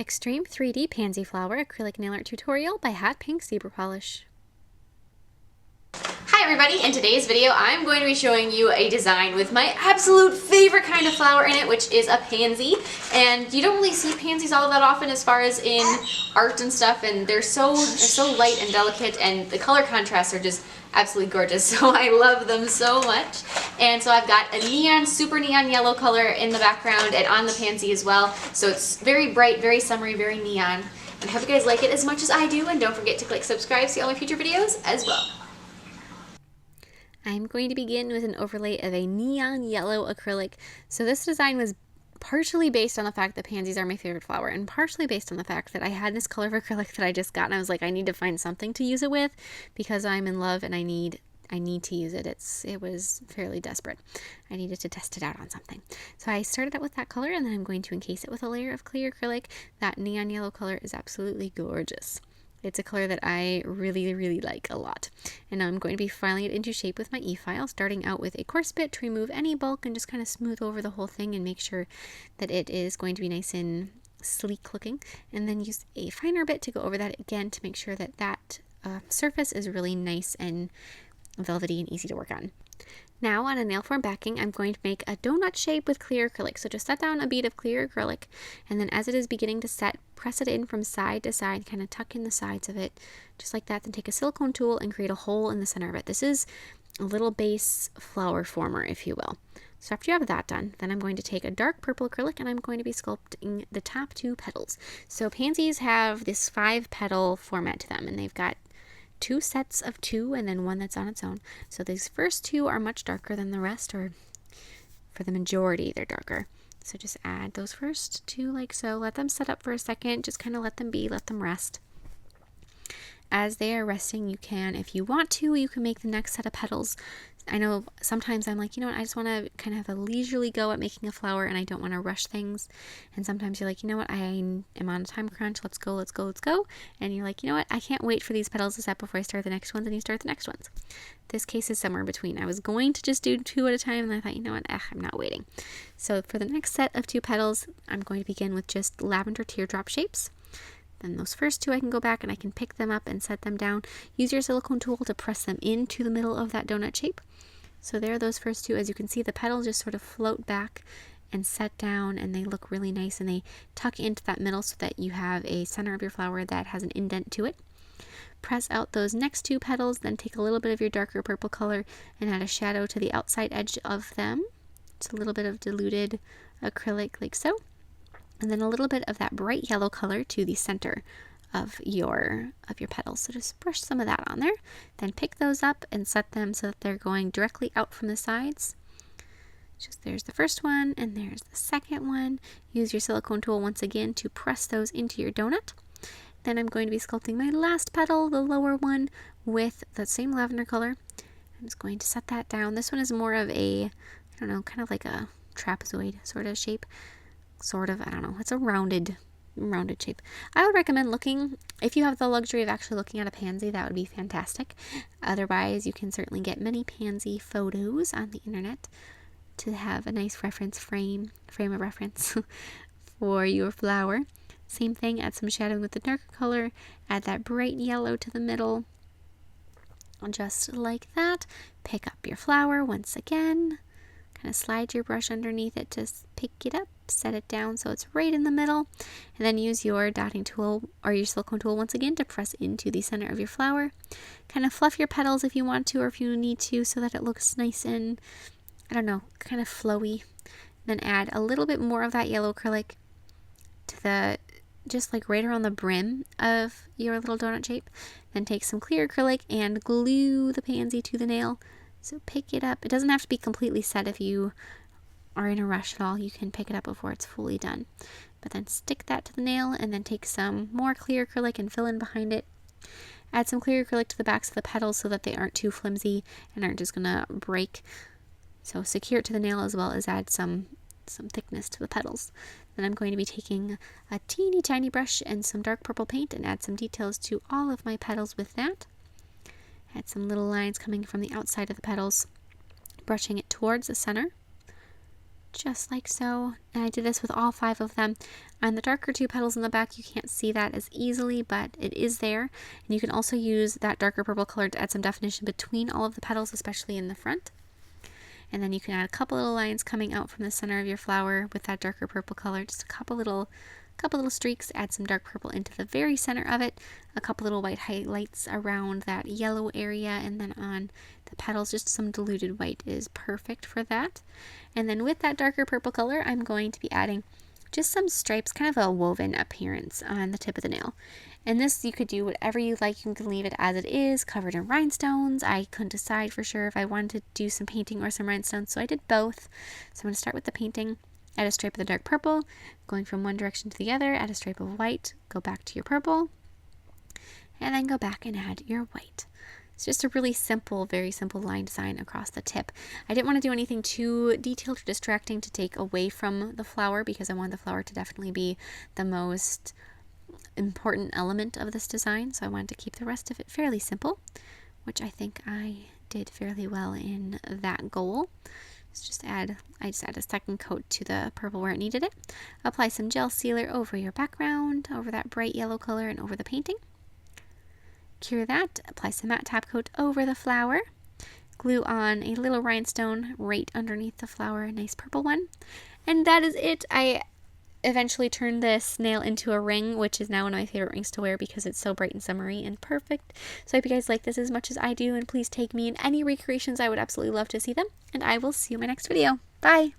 Extreme 3D Pansy Flower Acrylic Nail Art Tutorial by Hotpinkzebrapolish. Hi everybody, in today's video I'm going to be showing you a design with my absolute favorite kind of flower in it, which is a pansy. And you don't really see pansies all that often as far as in art and stuff, and they're so light and delicate, and the color contrasts are just absolutely gorgeous, so I love them so much. And so I've got a super neon yellow color in the background and on the pansy as well, so it's very bright, very summery, very neon. And I hope you guys like it as much as I do, and don't forget to click subscribe to see all my future videos as well. I'm going to begin with an overlay of a neon yellow acrylic. So this design was partially based on the fact that pansies are my favorite flower, and partially based on the fact that I had this color of acrylic that I just got, and I was like, I need to find something to use it with because I'm in love and I need to use it. It was fairly desperate. I needed to test it out on something. So I started out with that color, and then I'm going to encase it with a layer of clear acrylic. That neon yellow color is absolutely gorgeous. It's a color that I really like a lot. And now I'm going to be filing it into shape with my e-file, starting out with a coarse bit to remove any bulk and just kind of smooth over the whole thing and make sure that it is going to be nice and sleek looking. And then use a finer bit to go over that again to make sure that that surface is really nice and velvety and easy to work on. Now on a nail form backing, I'm going to make a donut shape with clear acrylic. So just set down a bead of clear acrylic, and then as it is beginning to set, press it in from side to side, kind of tuck in the sides of it, just like that. Then take a silicone tool and create a hole in the center of it. This is a little base flower former, if you will. So after you have that done, then I'm going to take a dark purple acrylic and I'm going to be sculpting the top two petals. So pansies have this 5-petal format to them, and they've got 2 sets of 2 and then one that's on its own. So these first 2 are much darker than the rest, or for the majority they're darker. So just add those first 2 like so. Let them set up for a second. Just kind of let them be, let them rest. As they are resting, you can, if you want to, you can make the next set of petals. I know sometimes I'm like, you know what, I just want to kind of have a leisurely go at making a flower and I don't want to rush things. And sometimes you're like, you know what, I am on a time crunch, let's go. And you're like, you know what, I can't wait for these petals to set before I start the next ones, and you start the next ones. This case is somewhere between. I was going to just do 2 at a time, and I thought, you know what, I'm not waiting. So for the next set of 2 petals, I'm going to begin with just lavender teardrop shapes. Then those first 2 I can go back and I can pick them up and set them down. Use your silicone tool to press them into the middle of that donut shape. So there are those first 2. As you can see, the petals just sort of float back and set down, and they look really nice, and they tuck into that middle so that you have a center of your flower that has an indent to it. Press out those next 2 petals, then take a little bit of your darker purple color and add a shadow to the outside edge of them. It's a little bit of diluted acrylic like so. And then a little bit of that bright yellow color to the center of your petals. So just brush some of that on there. Then pick those up and set them so that they're going directly out from the sides. Just there's the first one and there's the second one. Use your silicone tool once again to press those into your donut. Then I'm going to be sculpting my last petal, the lower one, with that same lavender color. I'm just going to set that down. This one is more of a, I don't know, kind of like a trapezoid sort of shape. I don't know, it's a rounded shape. I would recommend looking, if you have the luxury of actually looking at a pansy, that would be fantastic. Otherwise, you can certainly get many pansy photos on the internet to have a nice reference frame of reference for your flower. Same thing, add some shadowing with the darker color, add that bright yellow to the middle, just like that. Pick up your flower once again. Kind of slide your brush underneath it to pick it up, set it down so it's right in the middle, and then use your dotting tool or your silicone tool once again to press into the center of your flower. Kind of fluff your petals if you want to or if you need to so that it looks nice and, I don't know, kind of flowy. Then add a little bit more of that yellow acrylic to the, just like right around the brim of your little donut shape. Then take some clear acrylic and glue the pansy to the nail. So pick it up. It doesn't have to be completely set if you are in a rush at all. You can pick it up before it's fully done. But then stick that to the nail and then take some more clear acrylic and fill in behind it. Add some clear acrylic to the backs of the petals so that they aren't too flimsy and aren't just going to break. So secure it to the nail as well as add some thickness to the petals. Then I'm going to be taking a teeny tiny brush and some dark purple paint and add some details to all of my petals with that. Add some little lines coming from the outside of the petals, brushing it towards the center. just like so. And I did this with all 5 of them. On the darker 2 petals in the back, you can't see that as easily, but it is there. And you can also use that darker purple color to add some definition between all of the petals, especially in the front. And then you can add a couple little lines coming out from the center of your flower with that darker purple color, just a couple little streaks. Add some dark purple into the very center of it, a couple little white highlights around that yellow area, and then on the petals just some diluted white is perfect for that. And then with that darker purple color, I'm going to be adding just some stripes, kind of a woven appearance on the tip of the nail. And this, you could do whatever you like. You can leave it as it is, covered in rhinestones. I couldn't decide for sure if I wanted to do some painting or some rhinestones, so I did both. So I'm going to start with the painting. Add a stripe of the dark purple, going from one direction to the other. Add a stripe of white, go back to your purple, and then go back and add your white. It's just a really simple, very simple line design across the tip. I didn't want to do anything too detailed or distracting to take away from the flower, because I want the flower to definitely be the most important element of this design. So I wanted to keep the rest of it fairly simple, which I think I did fairly well in that goal. I just add a second coat to the purple where it needed it. Apply some gel sealer over your background, over that bright yellow color and over the painting. Cure that, apply some matte top coat over the flower. Glue on a little rhinestone right underneath the flower, a nice purple one. And that is it. I eventually turned this nail into a ring, which is now one of my favorite rings to wear because it's so bright and summery and perfect. So I hope you guys like this as much as I do, and please take me in any recreations. I would absolutely love to see them, and I will see you in my next video. Bye!